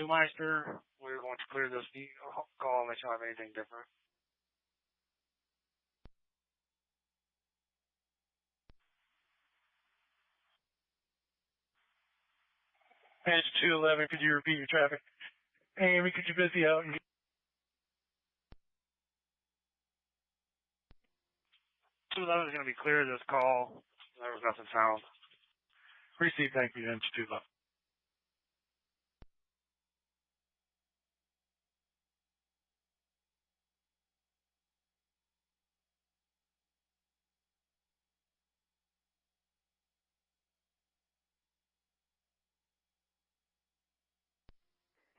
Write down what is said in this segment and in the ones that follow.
Meister. We're going to clear this call and let you know if anything different. Page 211, could you repeat your traffic? Amy, could you busy out? 211 is going to be clear this call. There was nothing found. Receive, thank you, and 211.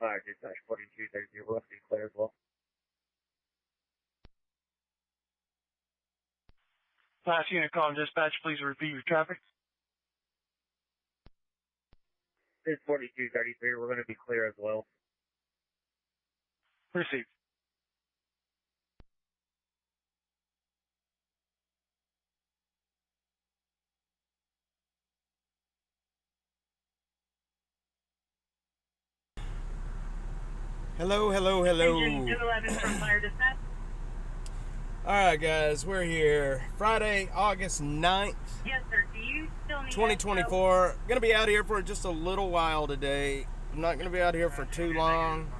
Alright, dispatch 4230, we'll be clear as well. Last unit call and dispatch, please repeat your traffic. This is 4233, we're going to be clear as well. Receive. Hello. Engine 211 from fire dispatch. Alright guys, we're here Friday, August 9th, Yes, sir. Do you still need 2024. Gonna be out here for just a little while today. I'm not gonna be out here for too long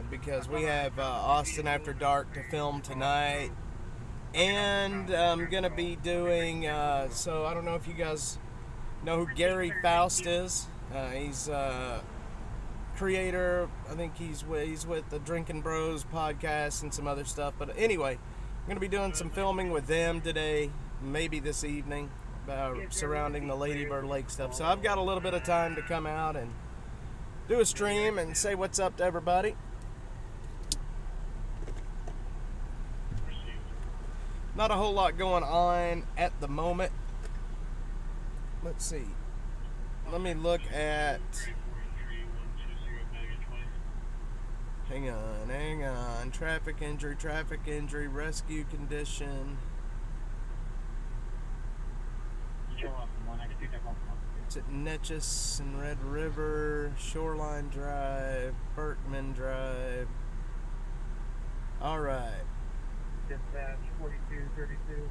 because we have Austin After Dark to film tonight. And I'm gonna be doing, so I don't know if you guys know who Gary Faust is. He's creator. I think he's with the Drinking Bros podcast and some other stuff. But anyway, I'm going to be doing some filming with them today, maybe this evening, surrounding the Lady Bird Lake stuff. So I've got a little bit of time to come out and do a stream and say what's up to everybody. Not a whole lot going on at the moment. Let's see. Let me look at... Hang on. Traffic injury, rescue condition. It's at Netchess and Red River, Shoreline Drive, Berkman Drive. All right. Dispatch 4232.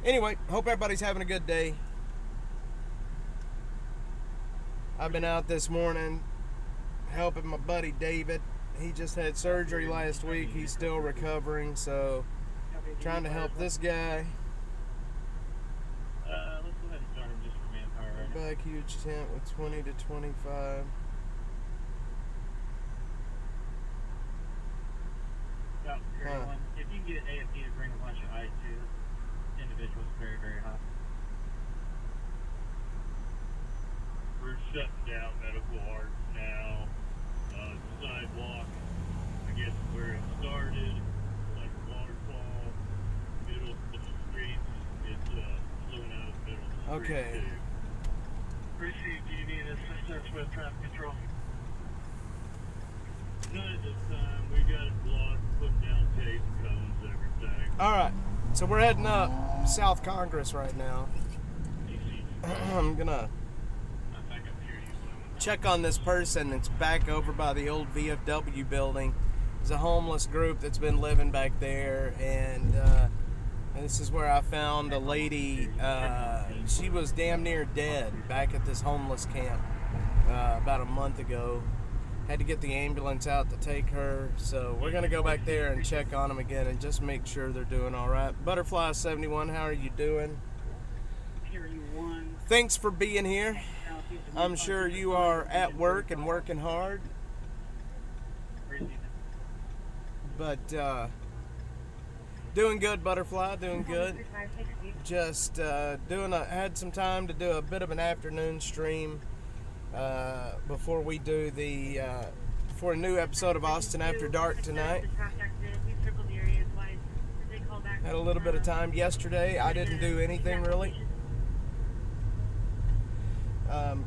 Anyway, hope everybody's having a good day. I've been out this morning helping my buddy David. He just had surgery last week. He's still recovering, so trying to help this guy. Let's go ahead and start him just for manpower. Back huge tent with 20 to 25. If you can get AFP to bring a bunch of ice to this individual's very, very hot. We're shutting down medical arts now. Sidewalk, I guess where it started, like waterfall, middle of the streets, it's flowing out of the middle of the street. Okay. Receive, do you need assistance with traffic control? None at this time. We got it blocked, putting down tape, cones, everything. All right. So we're heading up South Congress right now. I'm gonna check on this person that's back over by the old VFW building. There's a homeless group that's been living back there, and this is where I found a lady. She was damn near dead back at this homeless camp about a month ago. Had to get the ambulance out to take her, so we're gonna go back there and check on them again and just make sure they're doing all right. Butterfly 71, how are you doing? Thanks for being here. I'm sure you are at work and working hard. But doing good, Butterfly, doing good. Just had some time to do a bit of an afternoon stream before we do for a new episode of Austin After Dark tonight. Had a little bit of time yesterday. I didn't do anything really.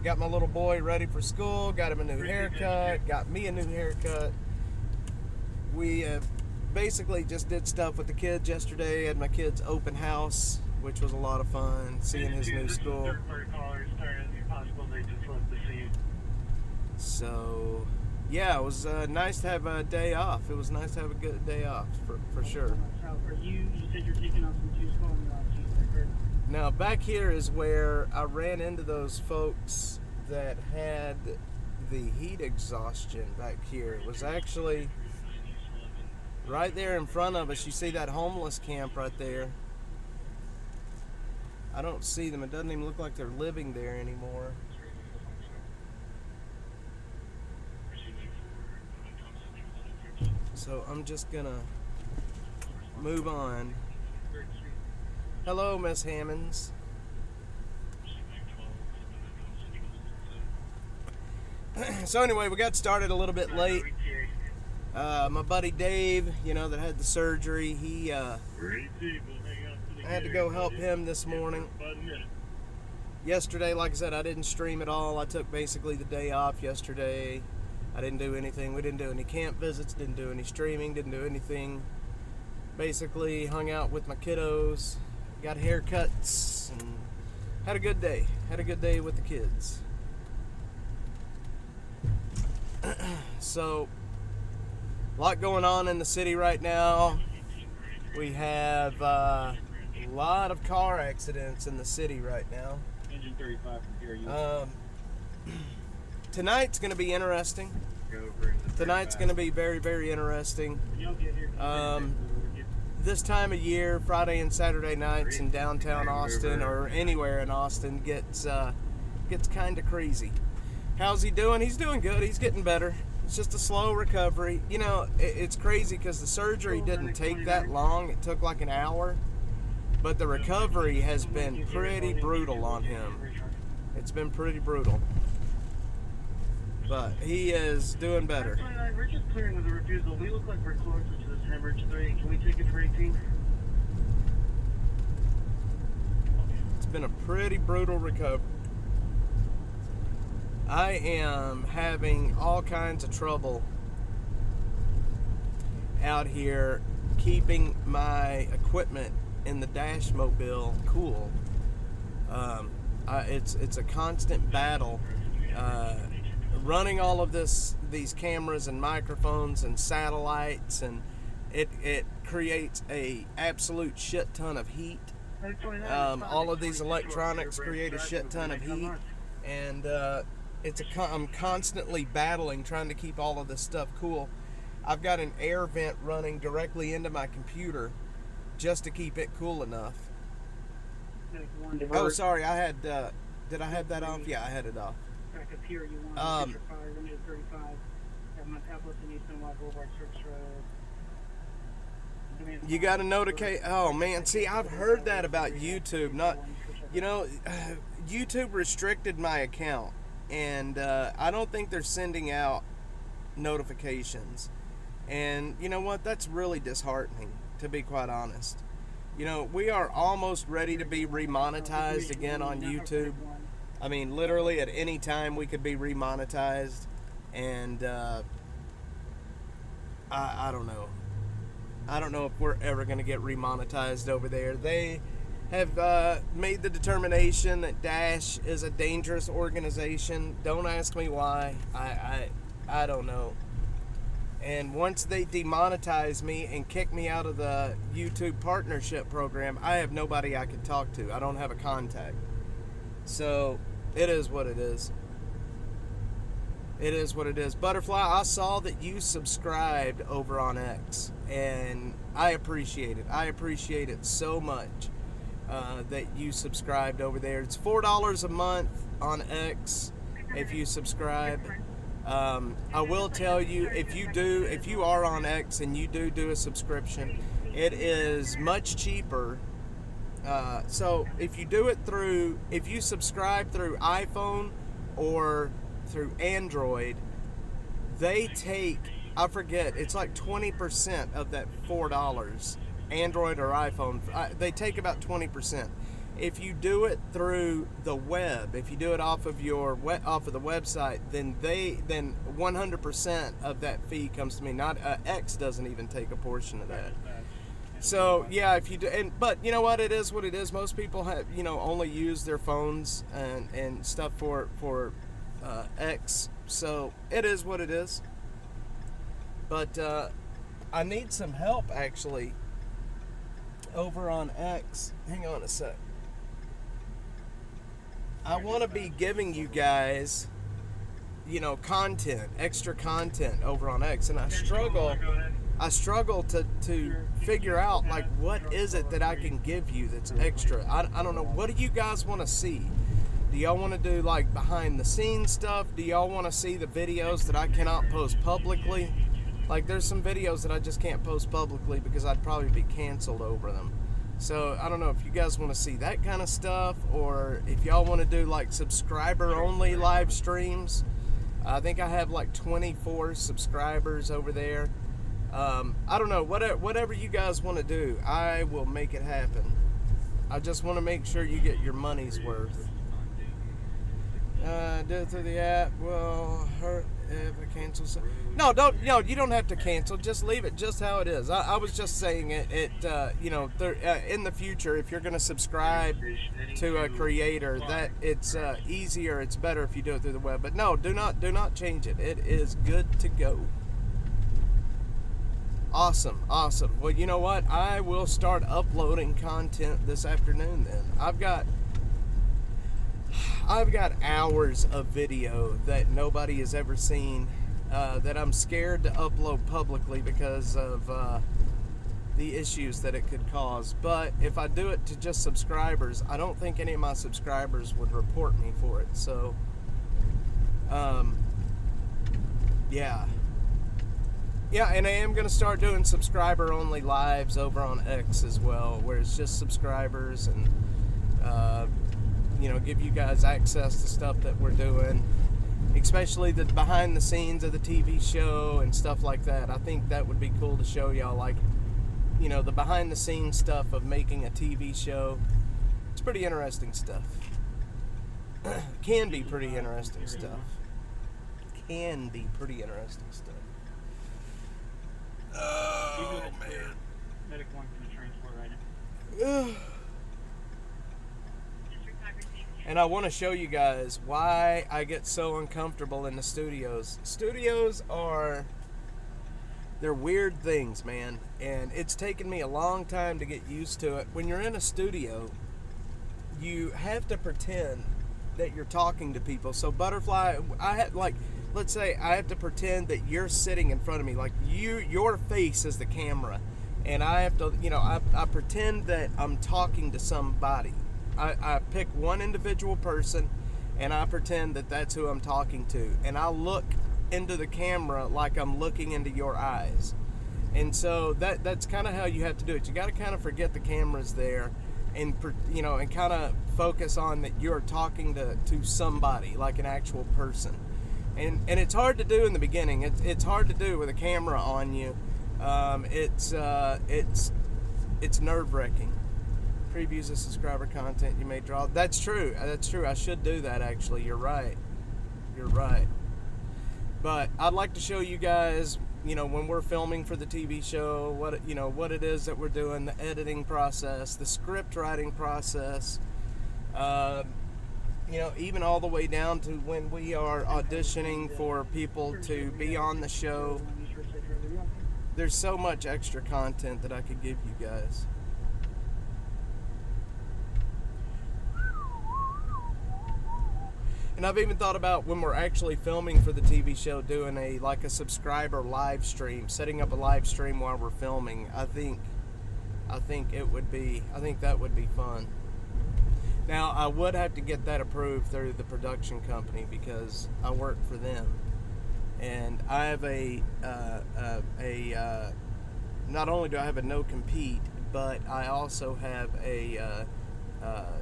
Got my little boy ready for school, got him a new haircut, got me a new haircut. We basically just did stuff with the kids yesterday, had my kids' open house which was a lot of fun, seeing his new school. Third-party callers, if possible, they just left the scene. So, yeah, it was nice to have a day off. It was nice to have a good day off, for sure. So for you said you're taking off some Tuesday on Tuesday, correct? Now, back here is where I ran into those folks that had the heat exhaustion back here. It was actually right there in front of us. You see that homeless camp right there? I don't see them. It doesn't even look like they're living there anymore. So I'm just gonna move on. Hello, Miss Hammonds. So anyway, we got started a little bit late. My buddy Dave, that had the surgery, he I had to go help him this morning. Yesterday, like I said, I didn't stream at all. I took basically the day off yesterday. I didn't do anything. We didn't do any camp visits, didn't do any streaming, didn't do anything. Basically hung out with my kiddos, got haircuts, and had a good day. Had a good day with the kids. So, a lot going on in the city right now. We have a lot of car accidents in the city right now. Engine 35 from here. Tonight's going to be interesting. Tonight's going to be very, very interesting. This time of year, Friday and Saturday nights in downtown Austin or anywhere in Austin gets kind of crazy. How's he doing? He's doing good. He's getting better. It's just a slow recovery. It's crazy because the surgery didn't take that long. It took like an hour. But the recovery has been pretty brutal on him. It's been pretty brutal. But he is doing better. We're just clearing with the refusal. We look like we're closer to this hemorrhage 3. Can we take it for 18? It's been a pretty brutal recovery. I am having all kinds of trouble out here keeping my equipment in the dash mobile cool. It's a constant battle. Running all of these cameras and microphones and satellites, and it creates a absolute shit ton of heat. All of these electronics create a shit ton of heat, and I'm constantly battling trying to keep all of this stuff cool. I've got an air vent running directly into my computer just to keep it cool enough. Oh, sorry, I had did I have that off? Yeah, I had it off. Back up here, you want 35. Have my tablets in Eastern Walk Boulevard, Church Road. You got a notification. Oh man, see, I've heard that about YouTube. YouTube restricted my account, and I don't think they're sending out notifications. And you know what? That's really disheartening, to be quite honest. We are almost ready to be remonetized again on YouTube. I mean, literally at any time we could be remonetized, and I don't know. I don't know if we're ever going to get remonetized over there. They have made the determination that Dash is a dangerous organization. Don't ask me why. I don't know. And once they demonetize me and kick me out of the YouTube partnership program, I have nobody I can talk to. I don't have a contact. So it is what it is. It is what it is. Butterfly, I saw that you subscribed over on X, and I appreciate it. I appreciate it so much that you subscribed over there. It's $4 a month on X if you subscribe. I will tell you, if you are on X and you do a subscription, it is much cheaper. So if you subscribe through iPhone or through Android, they take, I forget, it's like 20% of that $4, Android or iPhone. They take about 20%. If you do it through the web, if you do it off of the website, then 100% of that fee comes to me. Not X doesn't even take a portion of that. So yeah, if you do, but you know what, it is what it is. Most people have, only use their phones and stuff for X. So it is what it is. But I need some help actually over on X. Hang on a sec. I want to be giving you guys, content, extra content over on X, and I struggle to figure out, like, what is it that I can give you that's extra. I don't know. What do you guys want to see? Do y'all want to do, like, behind the scenes stuff? Do y'all want to see the videos that I cannot post publicly? Like, there's some videos that I just can't post publicly because I'd probably be canceled over them. So I don't know if you guys want to see that kind of stuff, or if y'all want to do, like, subscriber only live streams. I think I have like 24 subscribers over there. I don't know, whatever you guys want to do, I will make it happen. I just want to make sure you get your money's worth. Do it through the app. Well, hurt if I cancel. No, you don't have to cancel. Just leave it just how it is. I was just saying it. In the future, if you're going to subscribe to a creator, that it's easier. It's better if you do it through the web. But no, do not change it. It is good to go. Awesome. Well, you know what? I will start uploading content this afternoon. Then I've got hours of video that nobody has ever seen, that I'm scared to upload publicly because of the issues that it could cause. But if I do it to just subscribers, I don't think any of my subscribers would report me for it. So, yeah, and I am going to start doing subscriber-only lives over on X as well, where it's just subscribers and give you guys access to stuff that we're doing, especially the behind the scenes of the TV show and stuff like that. I think that would be cool to show y'all, like, the behind the scenes stuff of making a TV show. It's pretty interesting stuff. Can be pretty interesting stuff. Oh, man. Medic one from the transport right now. And I want to show you guys why I get so uncomfortable in the studios. Studios they're weird things, man. And it's taken me a long time to get used to it. When you're in a studio, you have to pretend that you're talking to people. So Butterfly, let's say I have to pretend that you're sitting in front of me, like your face is the camera, and I have to, I pretend that I'm talking to somebody. I pick one individual person, and I pretend that that's who I'm talking to, and I look into the camera like I'm looking into your eyes. And so that's kind of how you have to do it. You got to kind of forget the camera's there, and and kind of focus on that you're talking to somebody, like an actual person. And it's hard to do in the beginning. It's hard to do with a camera on you. It's nerve-wracking. Previews of subscriber content you may draw. That's true. I should do that, actually. You're right. But I'd like to show you guys, when we're filming for the TV show, what it is that we're doing, the editing process, the script writing process, even all the way down to when we are auditioning for people to be on the show. There's so much extra content that I could give you guys. And I've even thought about, when we're actually filming for the TV show, doing a subscriber live stream, setting up a live stream while we're filming. I think that would be fun. Now, I would have to get that approved through the production company because I work for them, and I have not only do I have a no compete, but I also have a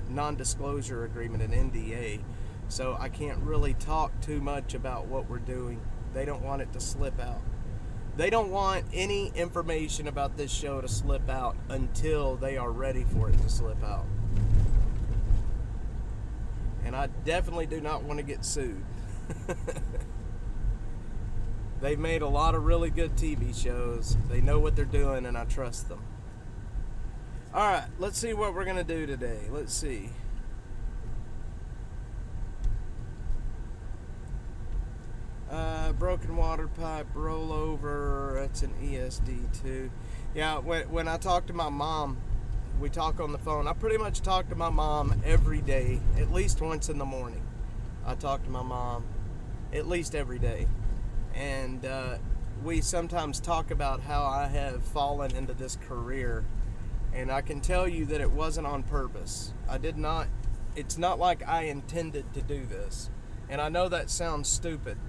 non-disclosure agreement, an NDA. So I can't really talk too much about what we're doing. They don't want it to slip out. They don't want any information about this show to slip out until they are ready for it to slip out. And I definitely do not want to get sued. They've made a lot of really good TV shows. They know what they're doing, and I trust them. Alright, let's see what we're going to do today. Let's see. Broken water pipe, rollover, that's an ESD2. Yeah, when I talk to my mom, we talk on the phone. I pretty much talk to my mom every day, at least once in the morning. I talk to my mom at least every day. And we sometimes talk about how I have fallen into this career. And I can tell you that it wasn't on purpose. It's not like I intended to do this. And I know that sounds stupid,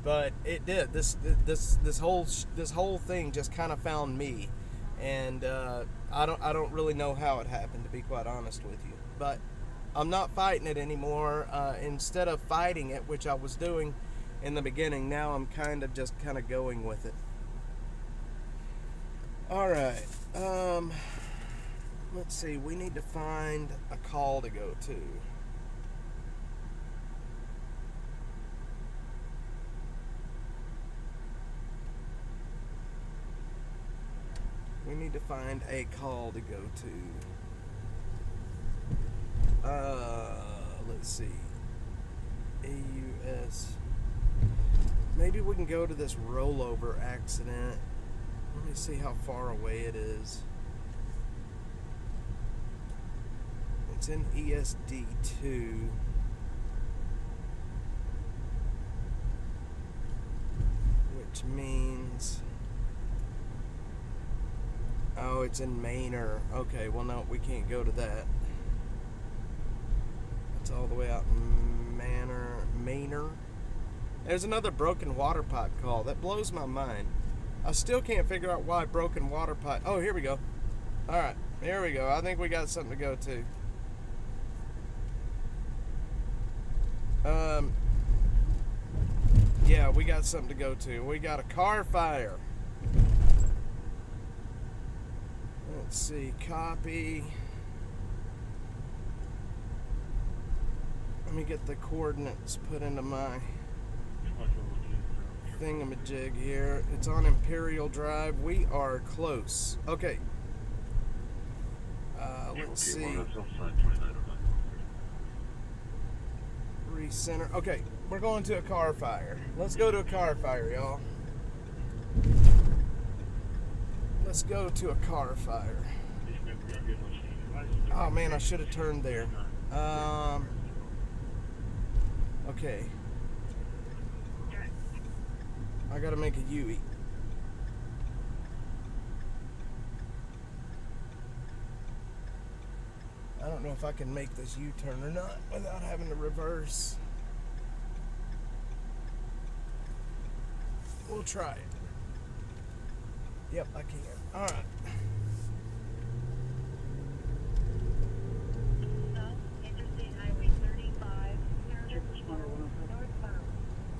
but it did. This whole thing just kind of found me. And I don't really know how it happened, to be quite honest with you. But I'm not fighting it anymore. Instead of fighting it, which I was doing in the beginning, now I'm kind of going with it. All right. Let's see. We need to find a call to go to. We need to find a call to go to. Let's see. AUS. Maybe we can go to this rollover accident. Let me see how far away it is. It's in ESD2. Which means... Oh, it's in Manor. Okay, well, no, we can't go to that. It's all the way out in Manor. There's another broken water pipe call. That blows my mind. I still can't figure out why broken water pipe... Oh, here we go. All right, here we go. I think we got something to go to. Yeah, we got something to go to. We got a car fire. Let's see, copy. Let me get the coordinates put into my thingamajig here. It's on Imperial Drive. We are close. Okay. Let's see. Recenter. Okay, we're going to a car fire. Let's go to a car fire, y'all. Let's go to a car fire. Oh man, I should have turned there. Okay. I gotta make a U-E. I don't know if I can make this U-turn or not without having to reverse. We'll try it. Yep, I can. Alright. Interstate Highway 35, northbound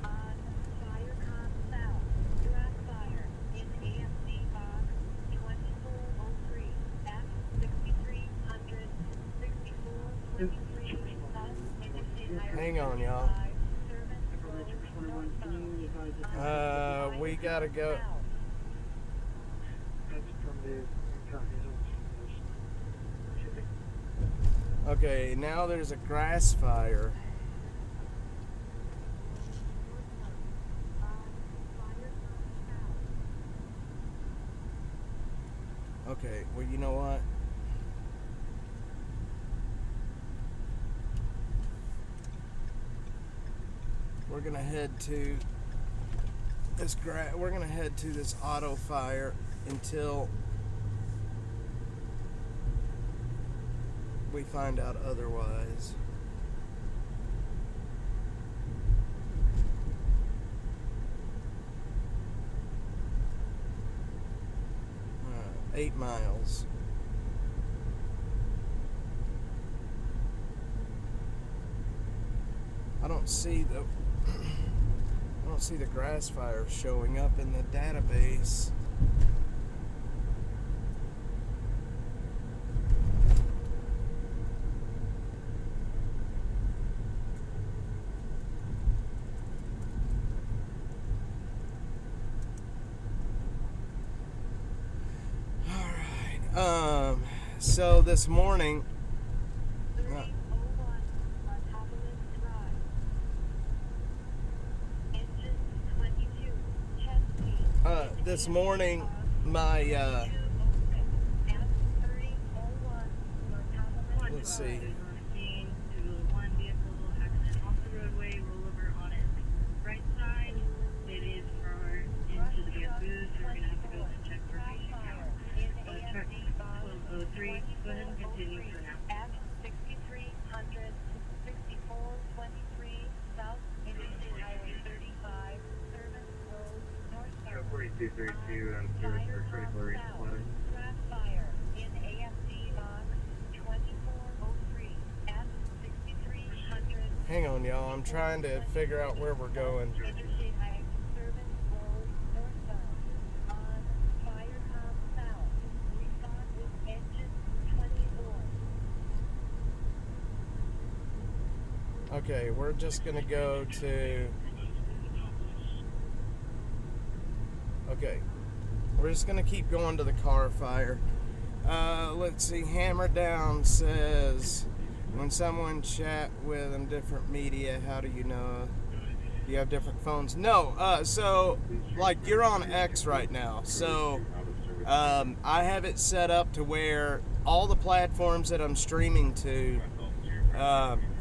on Firecon South. Direct fire in AMC box 2403 at 6300 6423 Interstate Highway. Hang on, y'all. We gotta go. Okay, now there's a grass fire. Okay, well, you know what? We're gonna head to this auto fire until we find out otherwise. 8 miles. I don't see the grass fire showing up in the database. so this morning, 3001 on Hobbiton Drive. Engine 22, test speed. this morning, my, 206 at 3001 on Hobbiton let's see. Drive. Scene due to one vehicle accident off the roadway, rollover on its right side. It is far into the bamboo, so we're going to have to go and check for patient count. Check 1203. Go ahead and continue for now. At 6300 6423 South Interstate Highway 35, Service Road, Show North 4232 on service for critical resupply. Track fire in AFD box 2403 at 6300 hang on, y'all. I'm trying to figure out where we're going. Interstate Highway Service Road, northbound on Firecom South. Respond with engine 24. Okay, we're just gonna go to. Okay, we're just gonna keep going to the car fire. Let's see. Hammer Down says, when someone chat with in different media, how do you know you have different phones? No. So like you're on X right now. So I have it set up to where all the platforms that I'm streaming to,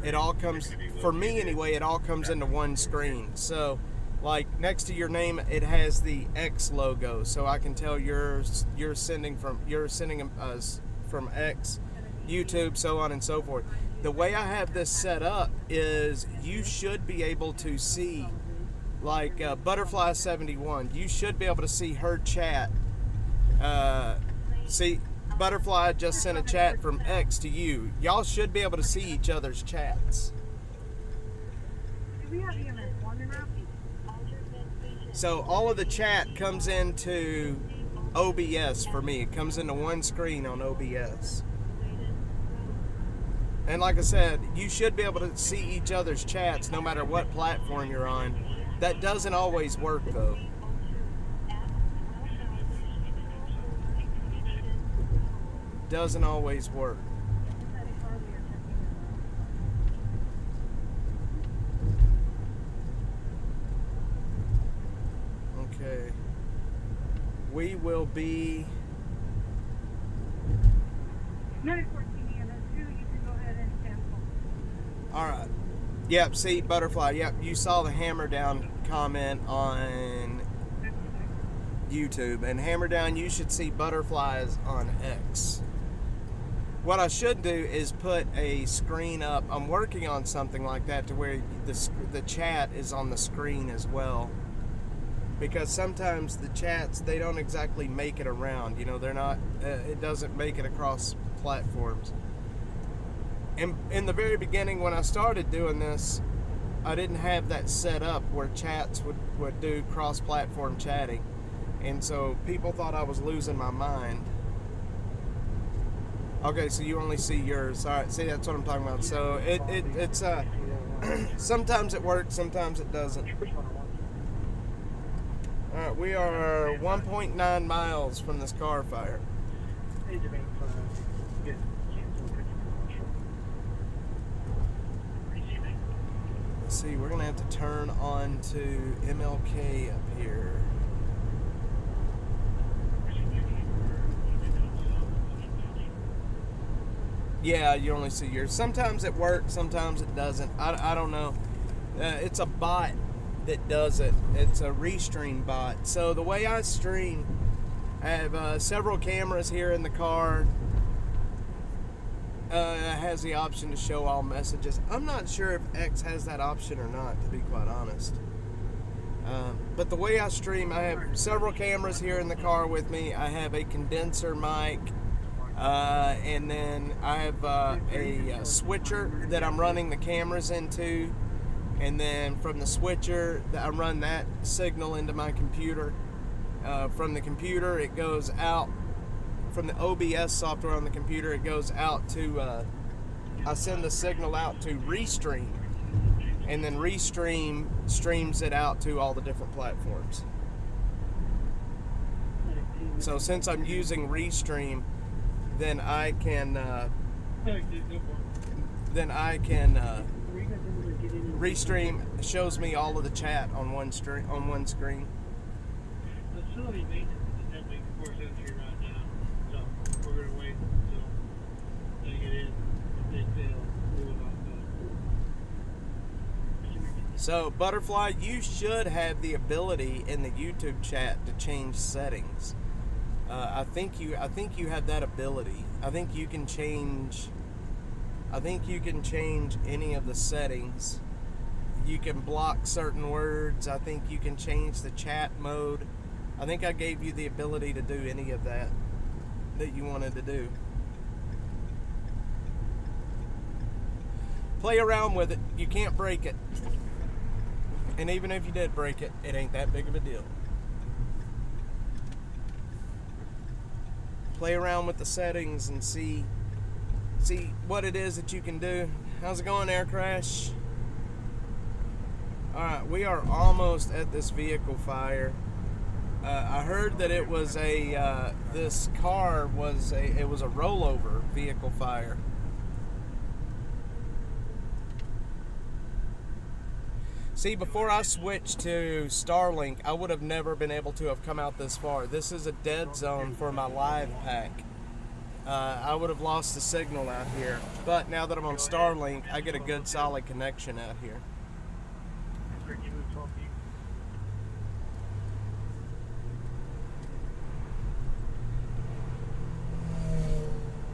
it all comes, for me anyway, it all comes into one screen. So like next to your name, it has the X logo, so I can tell you're sending us from X, YouTube, so on and so forth. The way I have this set up is you should be able to see, like Butterfly 71. You should be able to see her chat. See, Butterfly just sent a chat from X to you. Y'all should be able to see each other's chats. Do we have EMS 1 or not? So all of the chat comes into OBS for me. It comes into one screen on OBS. And like I said, you should be able to see each other's chats no matter what platform you're on. That doesn't always work though. Doesn't always work. Okay. We will be. Medic 14 EMS 2, you can go ahead and cancel. Alright. Yep, see, Butterfly. Yep, you saw the Hammer Down comment on YouTube. And Hammer Down, you should see Butterflies on X. What I should do is put a screen up. I'm working on something like that to where the chat is on the screen as well. Because sometimes the chats, they don't exactly make it around. You know, they're not, it doesn't make it across platforms. And in the very beginning when I started doing this, I didn't have that set up where chats would do cross-platform chatting. And so people thought I was losing my mind. Okay, so you only see yours. All right, see, that's what I'm talking about. So it's sometimes it works, sometimes it doesn't. All right, we are 1.9 miles from this car fire. Let's see, we're gonna have to turn on to MLK up here. Yeah, you only see yours. Sometimes it works, sometimes it doesn't. I don't know. It's a bot that does it. It's a restream bot. So the way I stream, I have several cameras here in the car. It has the option to show all messages. I'm not sure if X has that option or not, to be quite honest. But the way I stream, I have several cameras here in the car with me. I have a condenser mic. And then I have a switcher that I'm running the cameras into, and then from the switcher I run that signal into my computer. From the computer it goes out, from the OBS software on the computer it goes out to, I send the signal out to Restream, and then Restream streams it out to all the different platforms. So since I'm using Restream, then I can Okay, go for it. then I can Were you guys able to get in? restream. Shows me all of the chat on one screen. Facility maintenance is attempting to force entry right now, so we're gonna wait until they get in. If they fail, we will not go. So Butterfly, you should have the ability in the YouTube chat to change settings. I think you have that ability. I think you can change any of the settings. You can block certain words. I think you can change the chat mode. I think I gave you the ability to do any of that you wanted to do. Play around with it. You can't break it. And even if you did break it, it ain't that big of a deal. Play around with the settings and see what it is that you can do. How's it going, Air Crash? Alright, we are almost at this vehicle fire. I heard that it was this car was a rollover vehicle fire. See, before I switched to Starlink, I would have never been able to have come out this far. This is a dead zone for my live pack. I would have lost the signal out here. But now that I'm on Starlink, I get a good solid connection out here.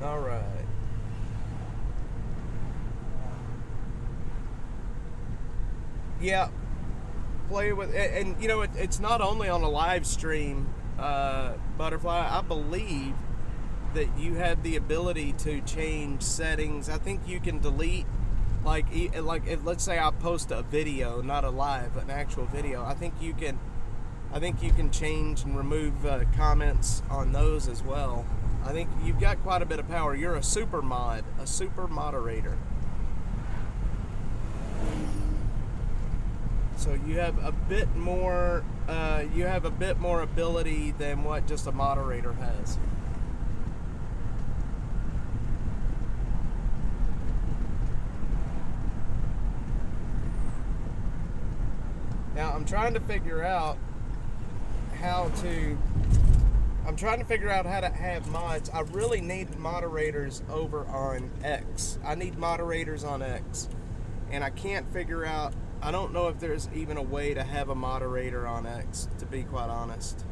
All right. Yeah, play with it, and you know it's not only on a live stream, Butterfly. I believe that you have the ability to change settings. I think you can delete, let's say I post a video, not a live, but an actual video. I think you can change and remove comments on those as well. I think you've got quite a bit of power. You're a super moderator. So you have a bit more ability than what just a moderator has. Now I'm trying to figure out how to have mods. I really need moderators over on X. I need moderators on X. And I can't figure out, I don't know if there's even a way to have a moderator on X, to be quite honest.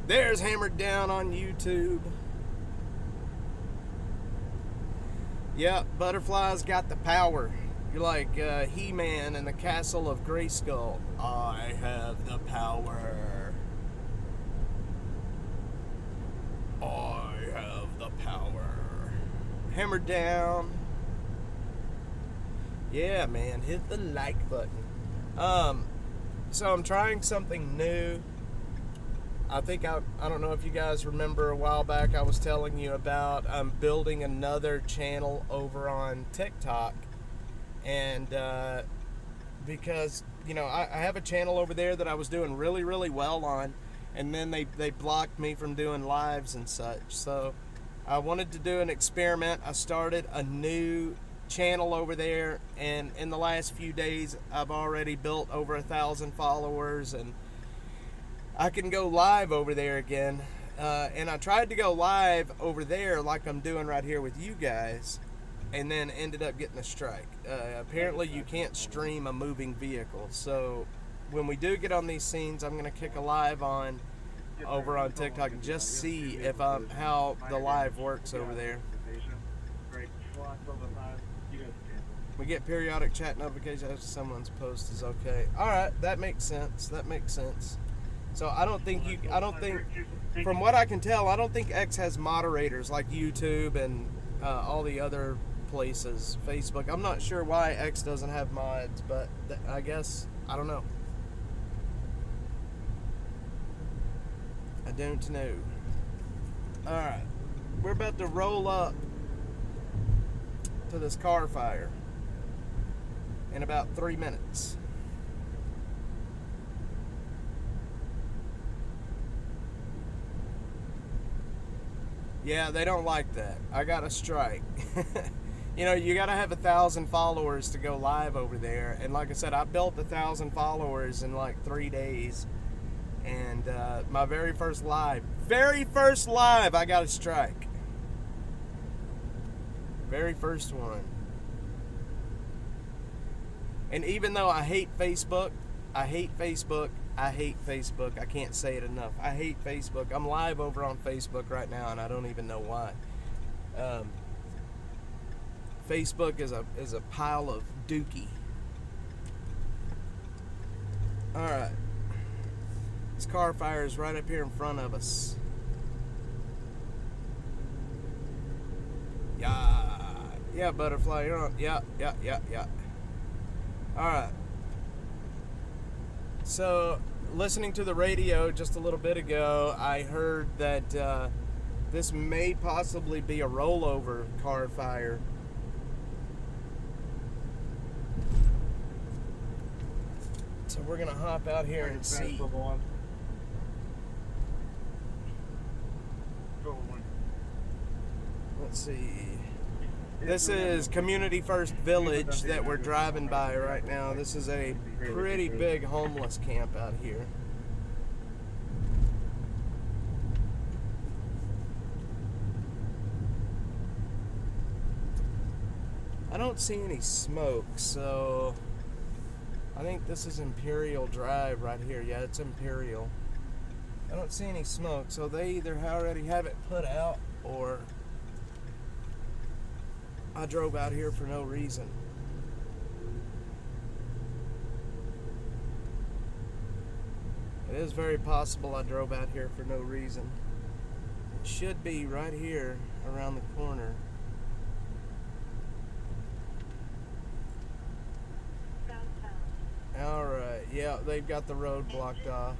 There's Hammered Down on YouTube. Yep, Butterfly's got the power. You're like He-Man in the Castle of Grayskull. I have the power. I have the power. Hammered Down. Yeah, man, hit the like button. So I'm trying something new. I don't know if you guys remember a while back I was telling you about building another channel over on TikTok. And because, you know, I have a channel over there that I was doing really, really well on. And then they blocked me from doing lives and such. So I wanted to do an experiment. I started a new channel over there, and in the last few days I've already built over 1,000 followers, and I can go live over there again. And I tried to go live over there like I'm doing right here with you guys, and then ended up getting a strike. Apparently you can't stream a moving vehicle. So when we do get on these scenes, I'm going to kick a live on over on TikTok and just see if how the live works over there. We get periodic chat notifications after someone's post is okay. All right, that makes sense. That makes sense. So I don't think, from what I can tell, I don't think X has moderators like YouTube and all the other places, Facebook. I'm not sure why X doesn't have mods, but I guess, I don't know. I don't know. All right, we're about to roll up to this car fire in about 3 minutes. Yeah, they don't like that. I got a strike. You know, you got to have 1,000 followers to go live over there. And like I said, I built 1,000 followers in like 3 days. And my very first live, I got a strike. Very first one. And even though I hate Facebook, I can't say it enough. I hate Facebook. I'm live over on Facebook right now, and I don't even know why. Facebook is a pile of dookie. All right, this car fire is right up here in front of us. Yeah, butterfly, you're on. Yeah. All right. So, listening to the radio just a little bit ago, I heard that this may possibly be a rollover car fire. So we're gonna hop out here and see. Let's see. This is Community First Village that we're driving by right now. This is a pretty big homeless camp out here. I don't see any smoke, so I think this is Imperial Drive right here. Yeah, it's Imperial. I don't see any smoke, so they either already have it put out or I drove out here for no reason. It is very possible I drove out here for no reason. It should be right here around the corner. Alright, yeah, they've got the road blocked off.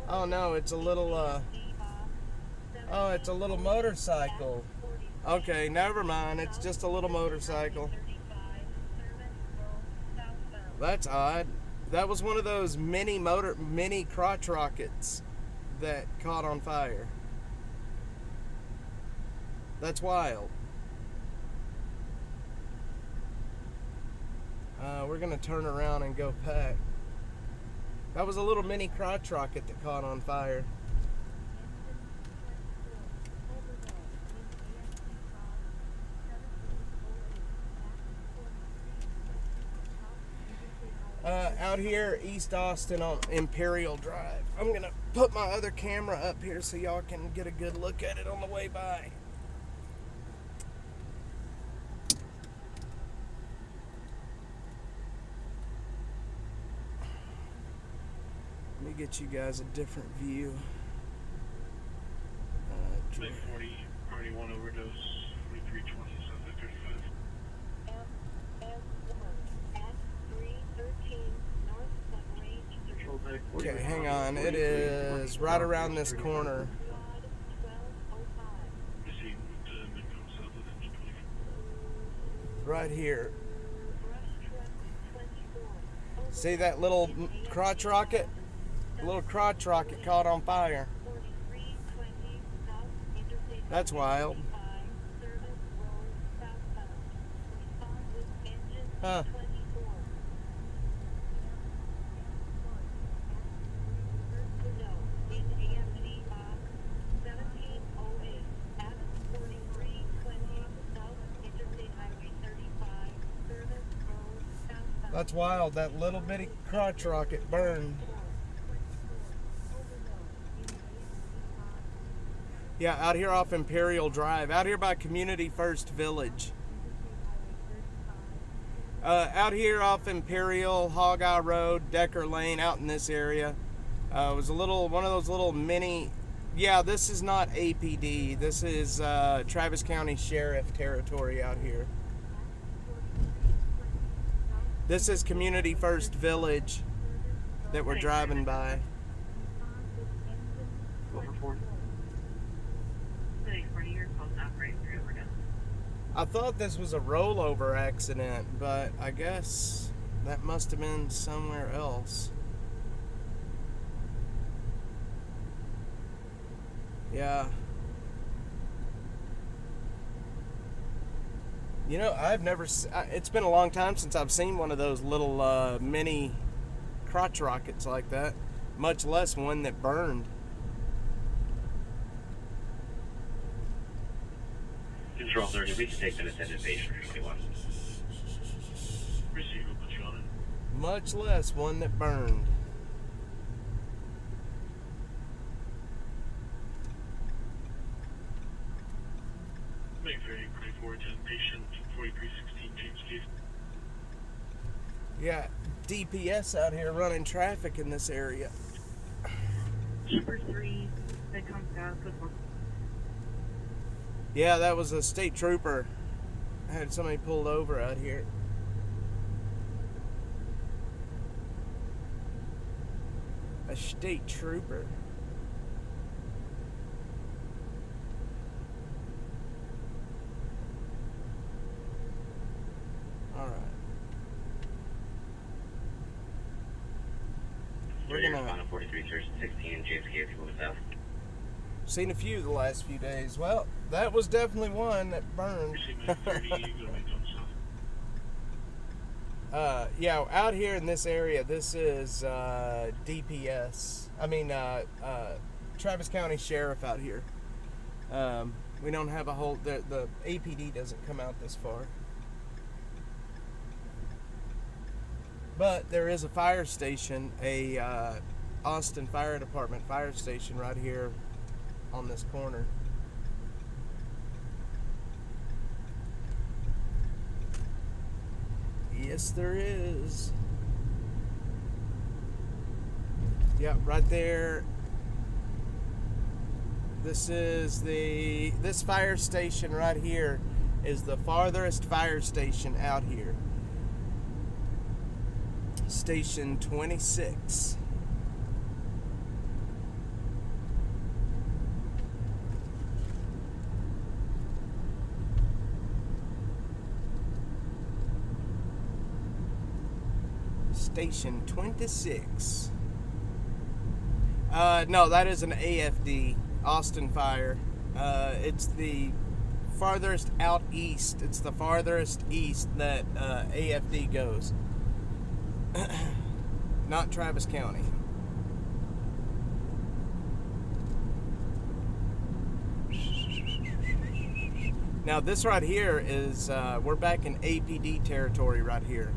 Oh no, it's a little, oh, it's a little motorcycle. Okay, never mind, it's just a little motorcycle. That's odd. That was one of those mini crotch rockets that caught on fire. That's wild. We're gonna turn around and go back. That was a little mini crotch rocket that caught on fire. Out here, East Austin on Imperial Drive. I'm gonna put my other camera up here so y'all can get a good look at it on the way by. Let me get you guys a different view. 41 overdose, 4320, Sunday 35. Okay, hang on. It is right around this corner. Right here. See that little crotch rocket? A little crotch rocket caught on fire. That's wild. Huh. That's wild. That little bitty crotch rocket burned. Yeah, out here off Imperial Drive. Out here by Community First Village. Out here off Imperial, Hog Eye Road, Decker Lane, out in this area. It was one of those little mini... Yeah, this is not APD. This is Travis County Sheriff territory out here. This is Community First Village that we're driving by. I thought this was a rollover accident, but I guess that must have been somewhere else. Yeah. You know, it's been a long time since I've seen one of those little mini crotch rockets like that, much less one that burned. Control 30, we can take that attended base for 21. Receive a put you on it. Much less one that burned. Make very 2410 patient 4316 James Case. Yeah, DPS out here running traffic in this area. Super 3 that comes out with one. Yeah, that was a state trooper. I had somebody pulled over out here. A state trooper. All right. We're gonna 43 16 James Case moving south. seen a few the last few days. Well, that was definitely one that burned. Receive 30, you're gonna make on south. Yeah, out here in this area, this is DPS. I mean, Travis County Sheriff out here. We don't have a whole. The APD doesn't come out this far. But there is a fire station, a Austin Fire Department fire station right here on this corner. Yes, there is. Yep, right there. This fire station right here is the farthest fire station out here. Station 26. Station 26. No, that is an AFD, Austin Fire. It's the farthest out east. It's the farthest east that AFD goes. Not Travis County. Now this right here is, we're back in APD territory right here.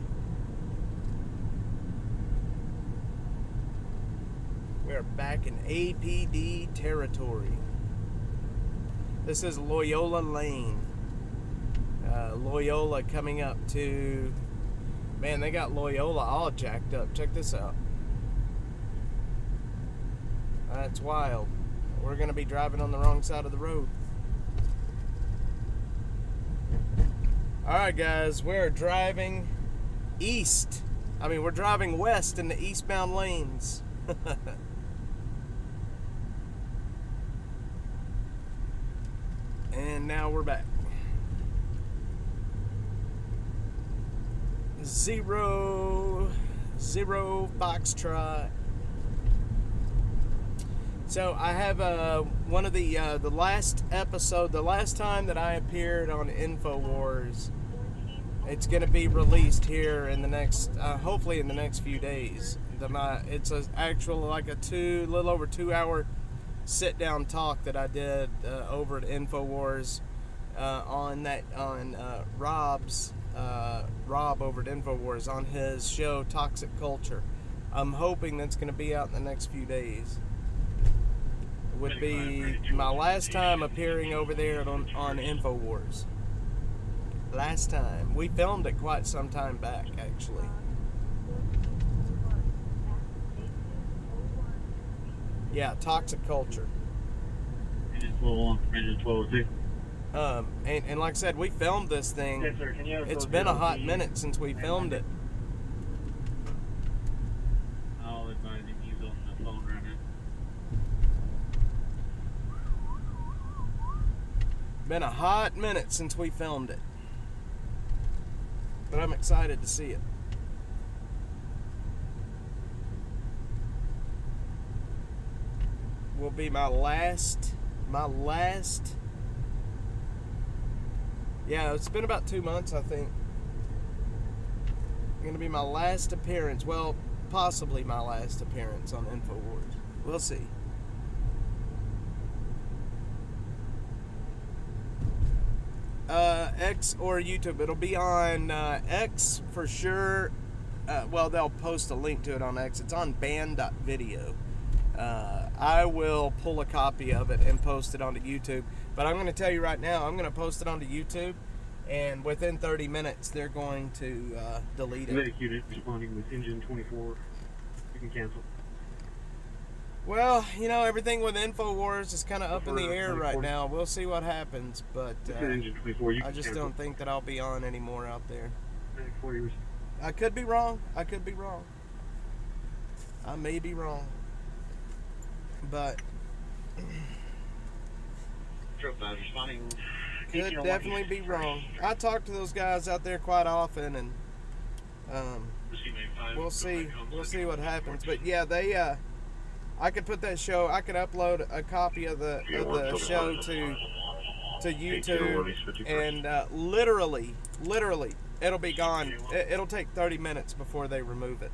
We're back in APD territory. This is Loyola Lane. Loyola coming up to... Man, they got Loyola all jacked up. Check this out. That's wild. We're going to be driving on the wrong side of the road. Alright guys, we're driving east. I mean, we're driving west in the eastbound lanes. And now we're back. Zero Foxtrot. So I have one of the last episode, the last time that I appeared on InfoWars. It's going to be released here in the next, hopefully in the next few days. It's a actual like a little over 2 hour sit down talk that I did over at InfoWars on Rob over at InfoWars on his show Toxic Culture. I'm hoping that's going to be out in the next few days. It would be my last time appearing over there on InfoWars. Last time. We filmed it quite some time back, actually. Yeah, Toxic Culture. Engine 12 engine 1202. And like I said, we filmed this thing. Yes, sir. Can you It's been a hot minute since we filmed it. I'll advise him he's on the phone right now. Been a hot minute since we filmed it. But I'm excited to see it. Will be my last Yeah, it's been about 2 months, I think. Gonna be my last appearance. Well, possibly my last appearance on InfoWars. We'll see. X or YouTube. It'll be on X for sure. Well, they'll post a link to it on X. It's on band.video. I will pull a copy of it and post it onto YouTube. But I'm going to tell you right now, I'm going to post it onto YouTube, and within 30 minutes, they're going to delete it. Medic unit responding with engine 24. You can cancel. Well, you know, everything with InfoWars is kind of up in the air right now. We'll see what happens, but engine 24, you I just cancel. don't think that I'll be on anymore out there. Medic 40. I could be wrong. I could be wrong. I may be wrong. But Responding. could definitely be wrong. I talk to those guys out there quite often, and we'll see. We'll see what happens. But yeah, they. I could put that show. I could upload a copy of the show to YouTube, and literally, it'll be gone. It'll take 30 minutes before they remove it.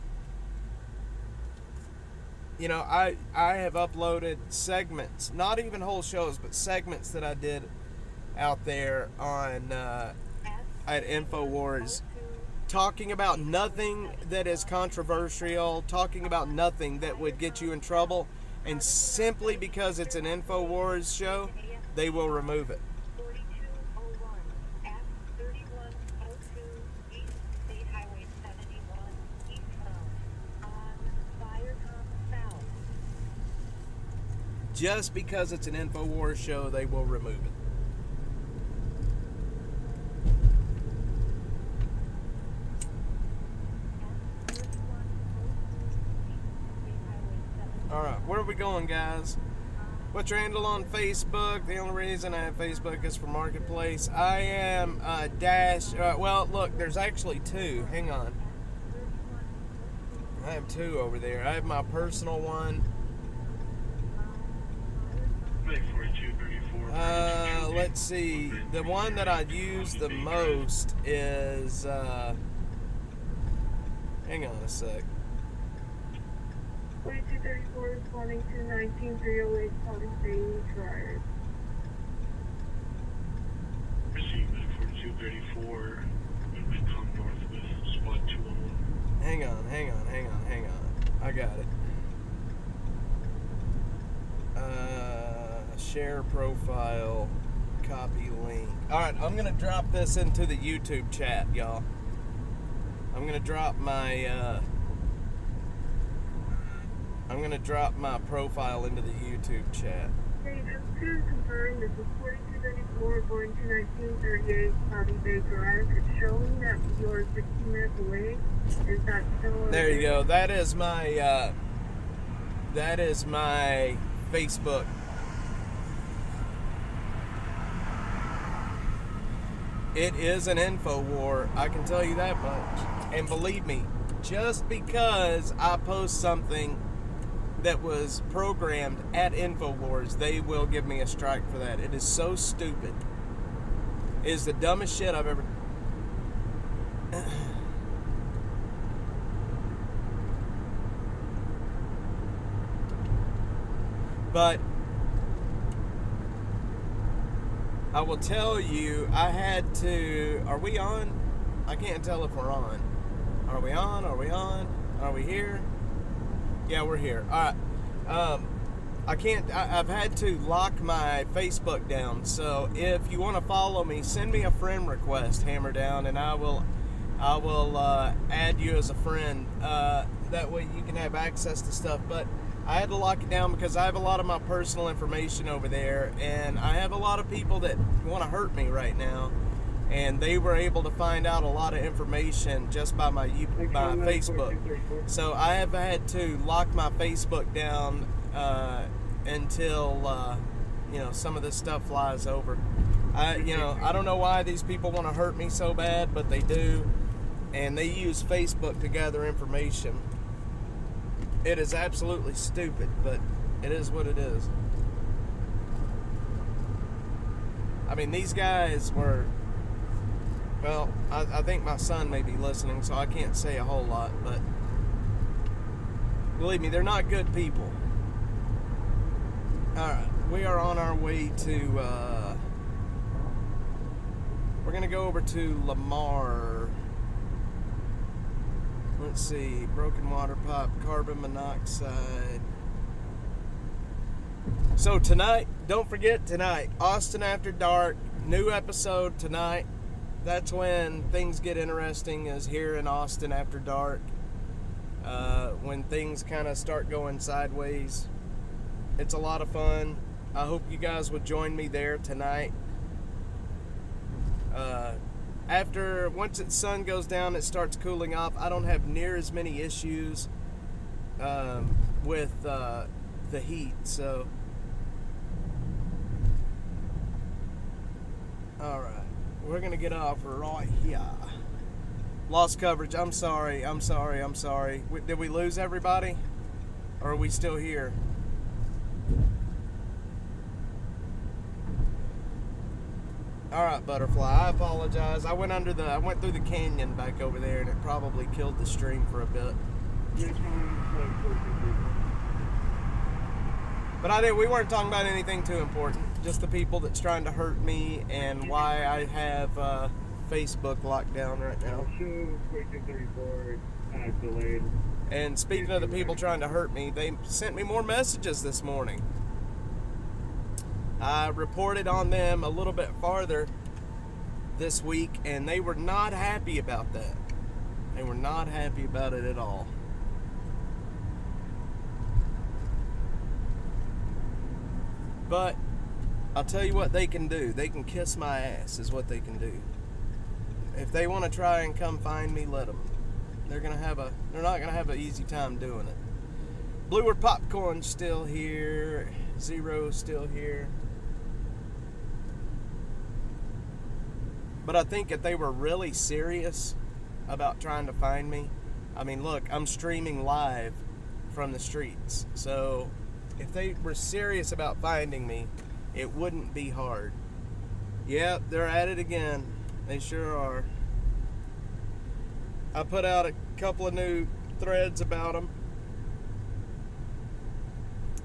You know, I have uploaded segments, not even whole shows, but segments that I did out there on at InfoWars, talking about nothing that is controversial, talking about nothing that would get you in trouble, and simply because it's an InfoWars show, they will remove it. 4201 at 3102 East State Highway 71 eastbound on Firecom South. Just because it's an InfoWars show, they will remove it. Alright, where are we going, guys? What's your handle on Facebook? The only reason I have Facebook is for Marketplace. I am well, look, there's actually two. Hang on. I have two over there. I have my personal one. Let's see. The one that I use the most is, hang on a sec. 4234 responding to 19308 Southern State Drive. Receive 4234. Come northwest, spot 211. Hang on. I got it. Share profile, copy link. Alright, I'm going to drop this into the YouTube chat, y'all. I'm going to drop my, profile into the YouTube chat. Okay, just to confirm, this is 4234 going to 1938 Cloudy Bay Drive. It's showing that you're 15 minutes away. Is that still okay? There you go. That is my Facebook. It is an info war, I can tell you that much. And believe me, just because I post something that was programmed at InfoWars, they will give me a strike for that. It is so stupid. It is the dumbest shit I've ever... But I will tell you, I had to... Are we on? I can't tell if we're on. Are we on? Are we on? Are we here? Yeah, we're here. All right. I've had to lock my Facebook down. So if you want to follow me, send me a friend request, Hammer Down, and I will add you as a friend. That way you can have access to stuff. But I had to lock it down because I have a lot of my personal information over there, and I have a lot of people that want to hurt me right now, and they were able to find out a lot of information just by my Facebook. So I have had to lock my Facebook down until some of this stuff flies over. I don't know why these people want to hurt me so bad, but they do, and they use Facebook to gather information. It is absolutely stupid, but it is what it is. I mean, these guys were Well, I think my son may be listening, so I can't say a whole lot, but believe me, they're not good people. Alright, we are on our way to, we're going to go over to Lamar. Let's see, broken water pipe, carbon monoxide. So tonight, don't forget tonight, Austin After Dark, new episode tonight. That's when things get interesting, is here in Austin After Dark. When things kind of start going sideways. It's a lot of fun. I hope you guys would join me there tonight. Once the sun goes down, it starts cooling off. I don't have near as many issues with the heat, so. Alright, we're gonna get off right here. Lost coverage, I'm sorry. Did we lose everybody? Or are we still here? Alright, Butterfly, I apologize. I went through the canyon back over there, and it probably killed the stream for a bit. But we weren't talking about anything too important. Just the people that's trying to hurt me and why I have Facebook locked down right now. And speaking of the people trying to hurt me, they sent me more messages this morning. I reported on them a little bit farther this week, and they were not happy about that. They were not happy about it at all. But I'll tell you what they can do. They can kiss my ass is what they can do. If they want to try and come find me, let them. They're not gonna have an easy time doing it. Bluer Popcorn still here. Zero still here. But I think if they were really serious about trying to find me, I mean, look, I'm streaming live from the streets. So if they were serious about finding me, it wouldn't be hard. Yep, they're at it again. They sure are. I put out a couple of new threads about them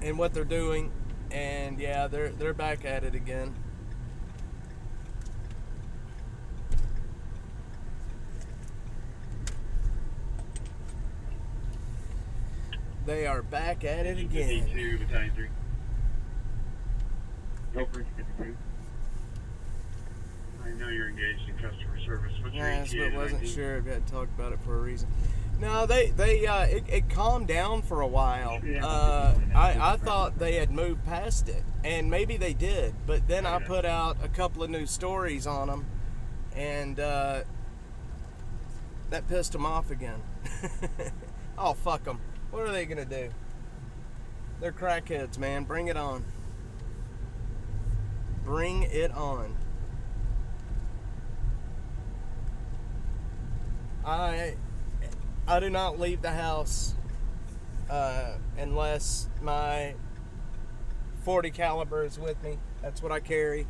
and what they're doing, and yeah, they're back at it again. They are back at it again. 52, Battalion 3. I know you're engaged in customer service. What's your Yes, ETA? but wasn't sure if I had talked about it for a reason. No, it calmed down for a while. I thought they had moved past it, and maybe they did, but then I put out a couple of new stories on them, and that pissed them off again. Oh, fuck them. What are they gonna do? They're crackheads, man. Bring it on. Bring it on. I do not leave the house unless my .40 caliber is with me. That's what I carry.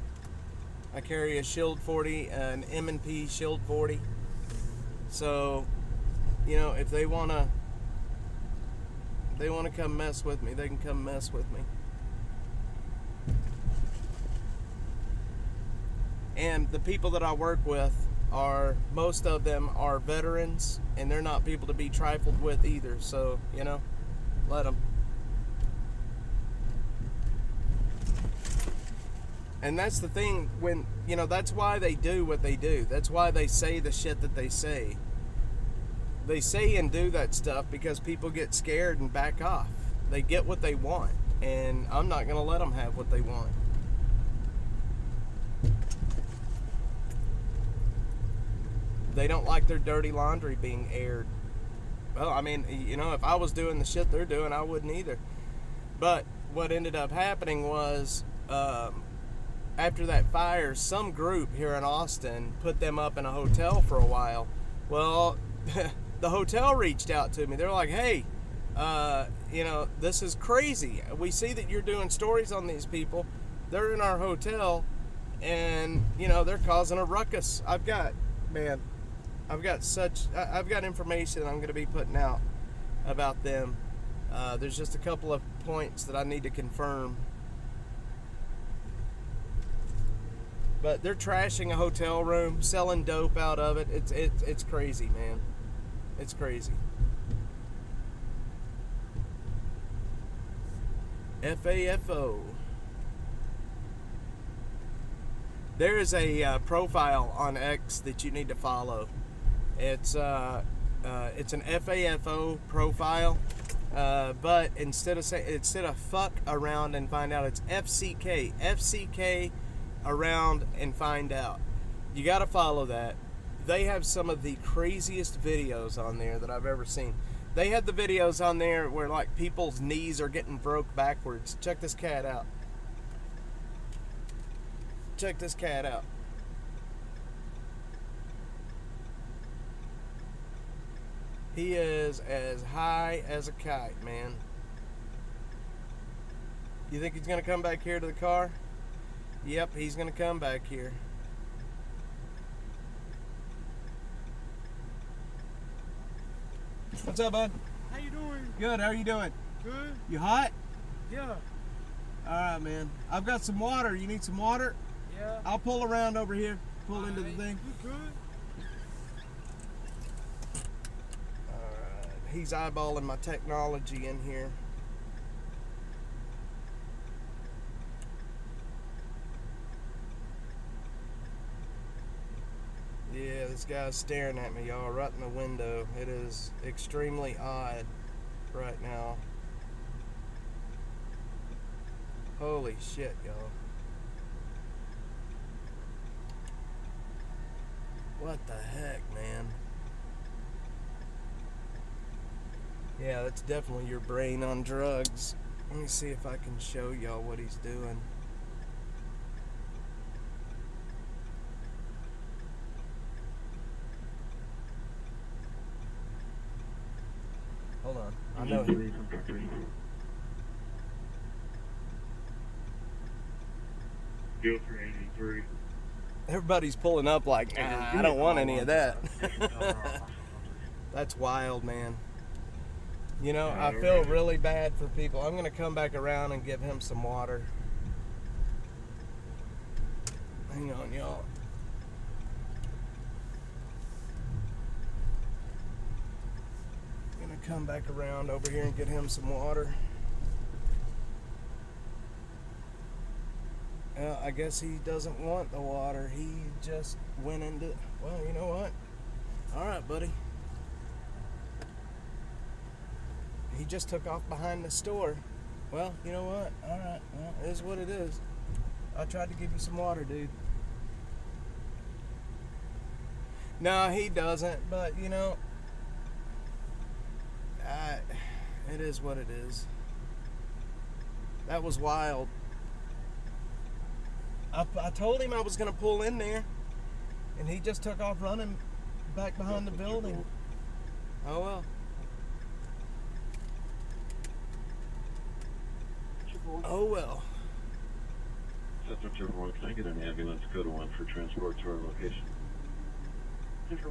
I carry a Shield 40, an M&P Shield 40. So, if they wanna come mess with me, they can come mess with me. And the people that I work with most of them are veterans, and they're not people to be trifled with either. So, let them. And that's the thing, that's why they do what they do. That's why they say the shit that they say. They say and do that stuff because people get scared and back off. They get what they want, and I'm not going to let them have what they want. They don't like their dirty laundry being aired. Well, I mean, if I was doing the shit they're doing, I wouldn't either. But what ended up happening was, after that fire, some group here in Austin put them up in a hotel for a while. Well, the hotel reached out to me. They're like, hey, this is crazy. We see that you're doing stories on these people. They're in our hotel, and, they're causing a ruckus. I've got man, I've got information I'm going to be putting out about them. There's just a couple of points that I need to confirm. But they're trashing a hotel room, selling dope out of it. It's crazy, man. It's crazy. FAFO. There is a profile on X that you need to follow. It's an FAFO profile, but instead of fuck around and find out, it's FCK around and find out. You got to follow that. They have some of the craziest videos on there that I've ever seen. They had the videos on there where like people's knees are getting broke backwards. Check this cat out. Check this cat out. He is as high as a kite, man. You think he's gonna come back here to the car? Yep, he's gonna come back here. What's up, bud? How you doing? Good, how are you doing? Good. You hot? Yeah. Alright, man. I've got some water. You need some water? Yeah. I'll pull around over here. Pull into the thing. You good? Alright. He's eyeballing my technology in here. Yeah, this guy's staring at me, y'all, right in the window. It is extremely odd right now. Holy shit, y'all. What the heck, man? Yeah, that's definitely your brain on drugs. Let me see if I can show y'all what he's doing. Hold on. I know him. Go for 83. Everybody's pulling up like, nah, I don't want any of that. That's wild, man. You know, I feel really bad for people. I'm going to come back around and give him some water. Hang on, y'all. I'm going to come back around over here and get him some water. Well, I guess he doesn't want the water. He just went into... Well, you know what? All right, buddy. He just took off behind the store. Well, you know what? All right. Well, it is what it is. I tried to give you some water, dude. No, he doesn't. But, you know... it is what it is. That was wild. I told him I was going to pull in there, and he just took off running back behind the building. Oh, well. Oh, well. Suspect number 1, can I get an ambulance code 1 for transport to our location? Let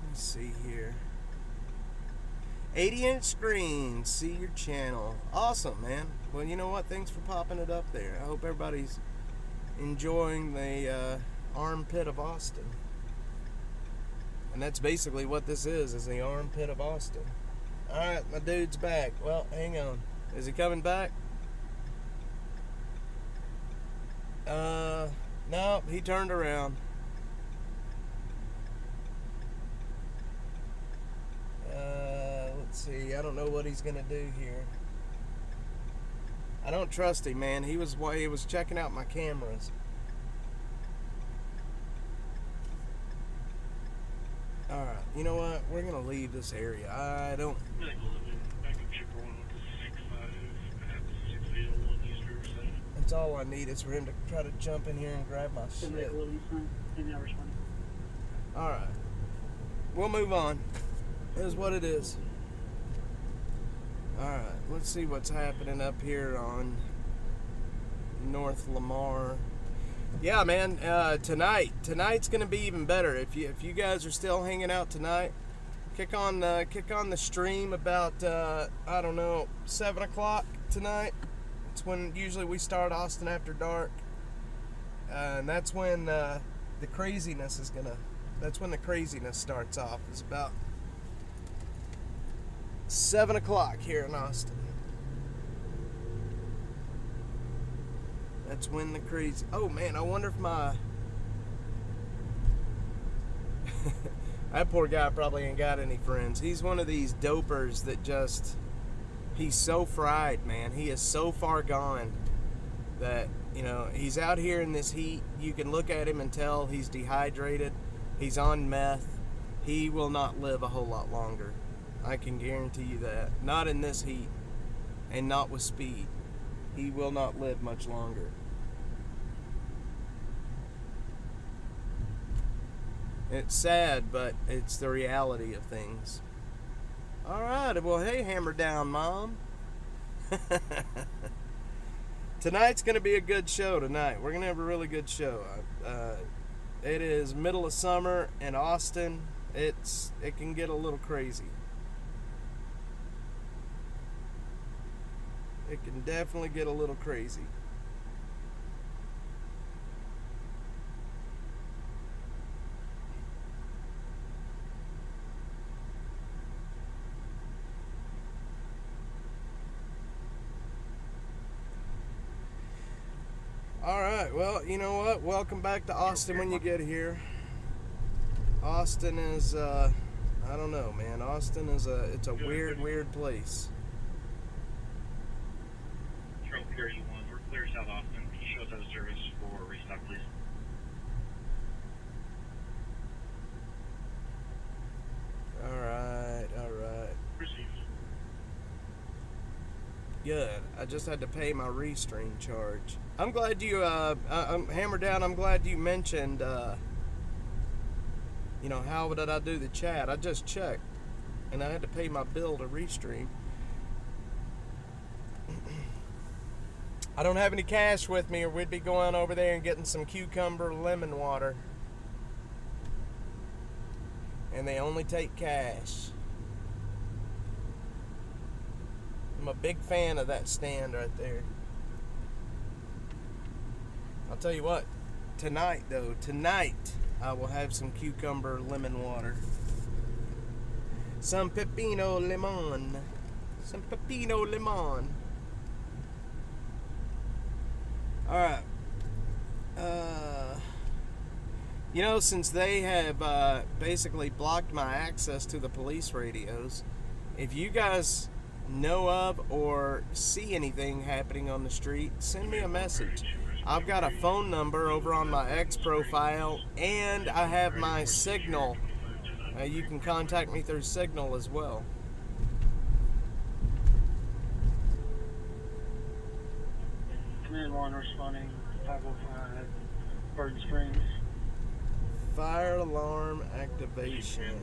me see here. 80-inch screen, see your channel. Awesome, man. Well, you know what? Thanks for popping it up there. I hope everybody's enjoying the armpit of Austin. And that's basically what this is the armpit of Austin. Alright, my dude's back. Well, hang on. Is he coming back? No, he turned around. Let's see, I don't know what he's gonna do here. I don't trust him, man. He was checking out my cameras. Alright, you know what? We're gonna leave this area. I don't... That's all I need is for him to try to jump in here and grab my shit. Alright. We'll move on. It is what it is. Alright, let's see what's happening up here on North Lamar. Yeah, man, tonight's gonna be even better. If you guys are still hanging out tonight, kick on the stream about I don't know, 7 o'clock tonight. It's when usually we start Austin After Dark, and that's when the craziness starts off. It's about 7 o'clock here in Austin. That's when the crazy... Oh, man, I wonder if my... That poor guy probably ain't got any friends. He's one of these dopers that just... He's so fried, man. He is so far gone that, you know, he's out here in this heat. You can look at him and tell he's dehydrated. He's on meth. He will not live a whole lot longer. I can guarantee you that. Not in this heat. And not with speed. He will not live much longer. It's sad, but it's the reality of things. Alright, well, hey, hammer down, Mom. Tonight's going to be a good show tonight. We're going to have a really good show. It is middle of summer in Austin. It can get a little crazy. It can definitely get a little crazy. Alright, well, you know what? Welcome back to Austin when you get here. Austin is, I don't know, man. Austin is it's a weird place. Control Pier 1, we're clear South Austin. Can you show us out of service for restock, please? Alright. Proceed. Good. I just had to pay my restream charge. I'm glad you, I'm Hammer Down, I'm glad you mentioned, you know, how did I do the chat? I just checked, and I had to pay my bill to restream. I don't have any cash with me, or we'd be going over there and getting some cucumber lemon water. And they only take cash. I'm a big fan of that stand right there. I'll tell you what, tonight I will have some cucumber lemon water. Some pepino limon. Alright. You know, since they have basically blocked my access to the police radios, if you guys know of or see anything happening on the street, send me a message. I've got a phone number over on my X profile, and I have my Signal. You can contact me through Signal as well. Command 1 responding 505 Burton Springs. Fire alarm activation.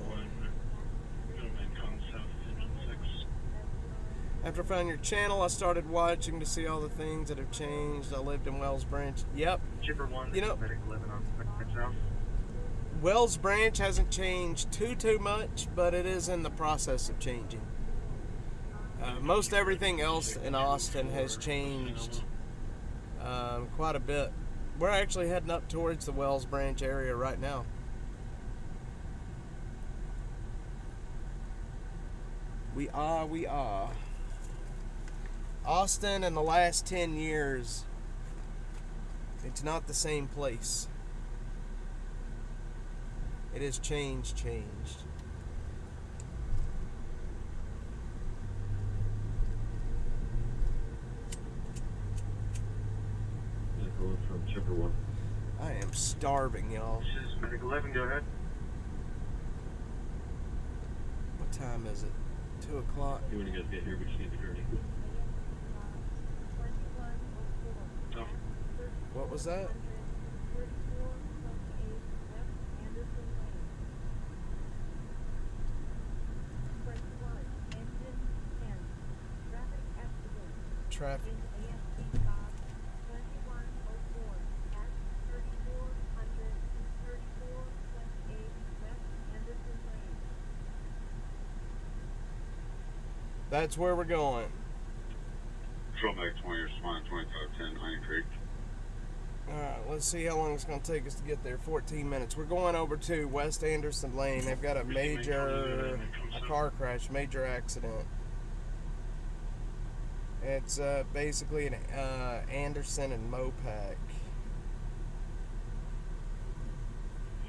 After finding your channel, I started watching to see all the things that have changed. I lived in Wells Branch. Yep. You know, Wells Branch hasn't changed too much, but it is in the process of changing. Most everything else in Austin has changed quite a bit. We're actually heading up towards the Wells Branch area right now. We are. Austin in the last 10 years, it's not the same place. It has changed. From Chipper 1. I am starving, y'all. This is Medic 11, go ahead. What time is it? 2 o'clock? When you guys get here, we just need the gurney. Oh. What was that? traffic. ASC stop 2104 at 3400 3428 West Anderson Lane. That's where we're going. Control Mac 20, respond 2510, Honey Creek. Alright, let's see how long it's going to take us to get there. 14 minutes. We're going over to West Anderson Lane. They've got a car crash, major accident. It's basically an Anderson and Mopac.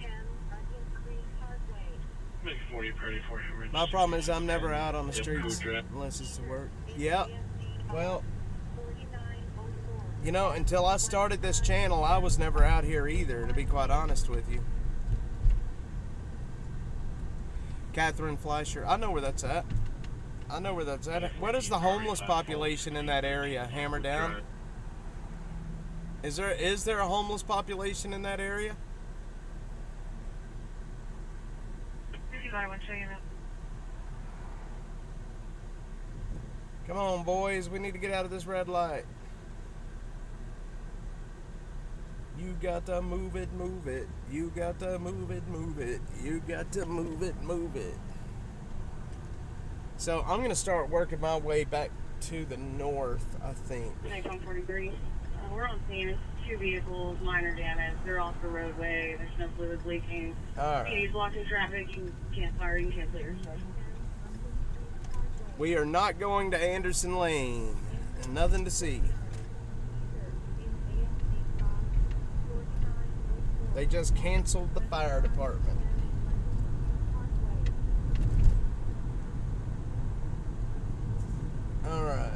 10 Onion Creek Parkway. Make 40 pretty for him. My problem is I'm never out on the streets unless it's to work. Yep. Well, 4904. you know, until I started this channel, I was never out here either, to be quite honest with you. Catherine Fleischer. I know where that's at. I know where that's at. What is the homeless population in that area? Hammer down? Is there a homeless population in that area? Come on, boys. We need to get out of this red light. You got to move it, move it. You got to move it, move it. You got to move it, move it. So I'm going to start working my way back to the north, I think. Next 143. We're on scene. It's 2 vehicles, minor damage. They're off the roadway. There's no fluids leaking. All right. He's blocking traffic. You can't fire. You can't clear. So. We are not going to Anderson Lane. And nothing to see. They just canceled the fire department. Alright.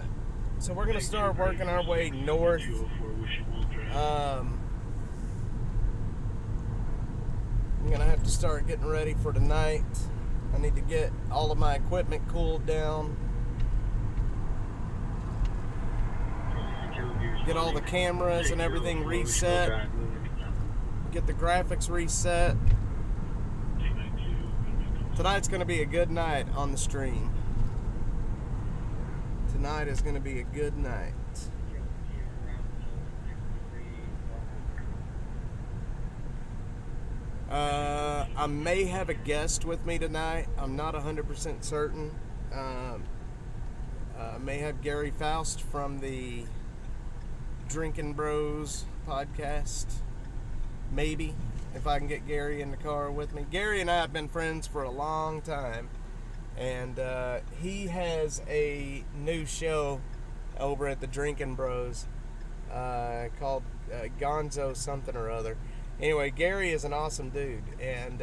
So we're going to start working our way north. I'm going to have to start getting ready for tonight. I need to get all of my equipment cooled down. Get all the cameras and everything reset. Get the graphics reset. Tonight's going to be a good night on the stream. Tonight is going to be a good night. I may have a guest with me tonight. I'm not 100% certain. I may have Gary Faust from the Drinking Bros podcast. Maybe, if I can get Gary in the car with me. Gary and I have been friends for a long time. And he has a new show over at the Drinking Bros called Gonzo something or other. Anyway, Gary is an awesome dude. And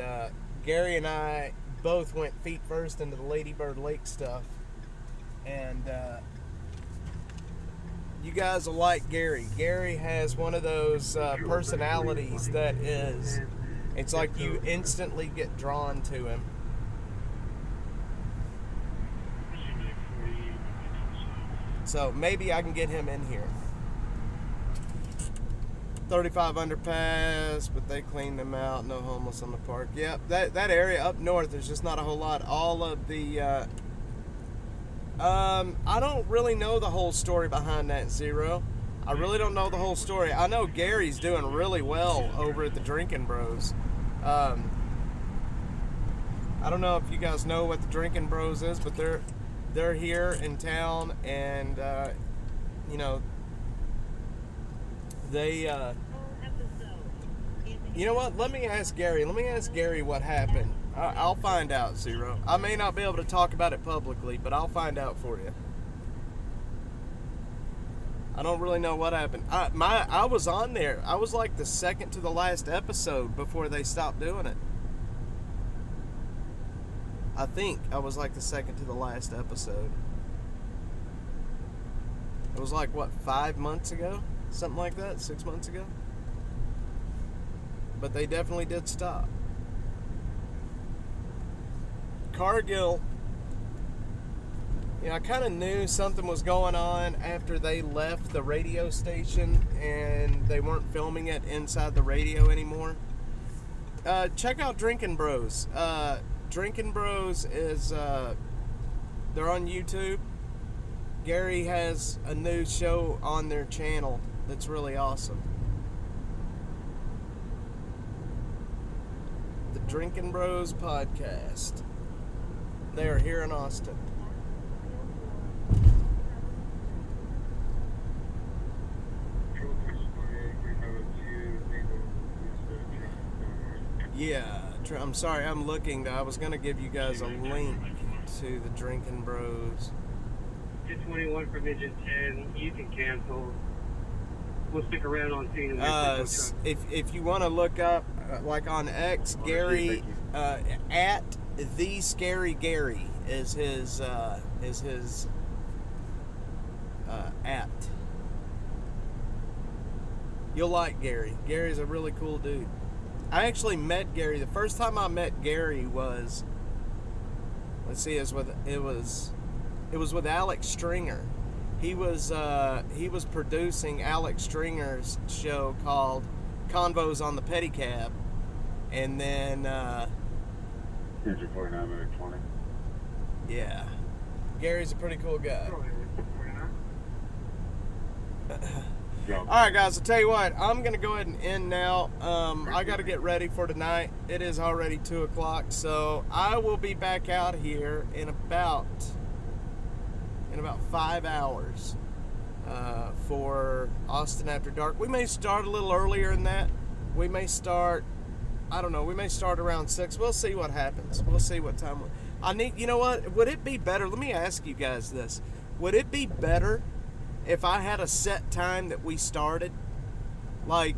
Gary and I both went feet first into the Lady Bird Lake stuff. And you guys will like Gary. Gary has one of those personalities that is, it's like you instantly get drawn to him. So maybe I can get him in here. 35 underpass, but they cleaned them out. No homeless on the park. Yep, that area up north, there's just not a whole lot. All of the I don't really know the whole story behind that, Zero. I really don't know the whole story. I know Gary's doing really well over at the Drinking Bros. I don't know if you guys know what the Drinking Bros is, but they're here in town, and you know, they you know what, let me ask Gary what happened. I'll find out, Zero. I may not be able to talk about it publicly, but I'll find out for you. I don't really know what happened. I was on there. I was like the second to the last episode before they stopped doing it. I think I was like the second to the last episode. It was like, what, 5 months ago? Something like that? 6 months ago? But they definitely did stop. Cargill, you know, I kind of knew something was going on after they left the radio station and they weren't filming it inside the radio anymore. Check out Drinking Bros. Drinking Bros is, they're on YouTube. Gary has a new show on their channel that's really awesome. The Drinking Bros Podcast. They are here in Austin. Yeah, I'm sorry, I'm looking. I was going to give you guys a link to the Drinking Bros. 221 for Vision 10. You can cancel. We'll stick around on scene. If you want to look up, like on X, Gary, at the Scary Gary is his at. You'll like Gary. Gary's a really cool dude. I actually met Gary. The first time I met Gary was, let's see, it was with Alex Stringer. He was producing Alex Stringer's show called Convos on the Pedicab, and then Engine 49, 20. yeah, Gary's a pretty cool guy. All right, guys, I'll tell you what, I'm going to go ahead and end now. I got to get ready for tonight. It is already 2 o'clock, so I will be back out here in about 5 hours for Austin After Dark. We may start a little earlier than that. We may start, I don't know, we may start around 6. We'll see what happens. We'll see what time. You know what? Would it be better? Let me ask you guys this. Would it be better if I had a set time that we started? Like,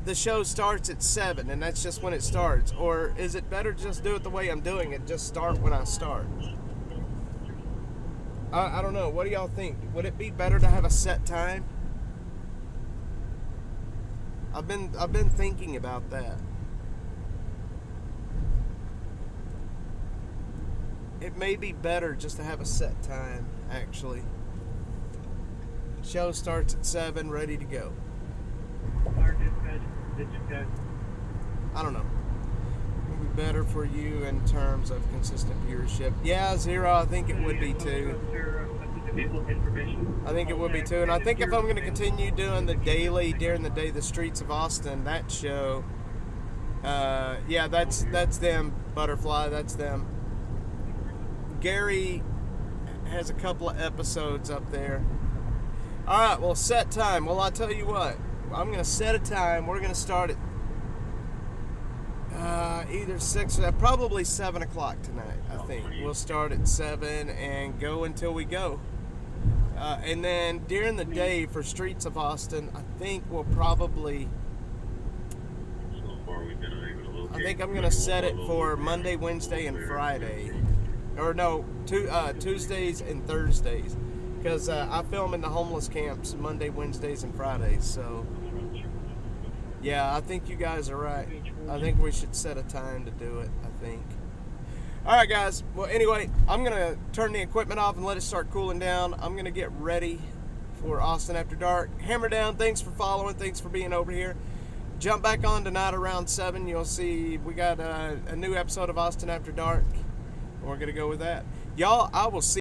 the show starts at 7 and that's just when it starts? Or is it better to just do it the way I'm doing it, just start when I start? I don't know. What do y'all think? Would it be better to have a set time? I've been thinking about that. It may be better just to have a set time, actually. Show starts at 7, ready to go. I don't know. It would be better for you in terms of consistent viewership. Yeah, Zero, I think it would be too. I think it would be too. And I think if I'm going to continue doing the daily, during the day, the Streets of Austin, that show, yeah, that's them, Butterfly, that's them. Gary has a couple of episodes up there. All right, well, set time. Well, I'll tell you what. I'm going to set a time. We're going to start at either 6 or probably 7 o'clock tonight, I think. We'll start at 7 and go until we go. And then during the day for Streets of Austin, I think we'll probably... I think I'm going to set it for Monday, Wednesday, and Friday. Or no, Tuesdays and Thursdays. Because I film in the homeless camps Monday, Wednesdays, and Fridays. So, yeah, I think you guys are right. I think we should set a time to do it, I think. All right, guys. Well, anyway, I'm going to turn the equipment off and let it start cooling down. I'm going to get ready for Austin After Dark. Hammer down. Thanks for following. Thanks for being over here. Jump back on tonight around 7. You'll see we got a new episode of Austin After Dark. We're going to go with that. Y'all, I will see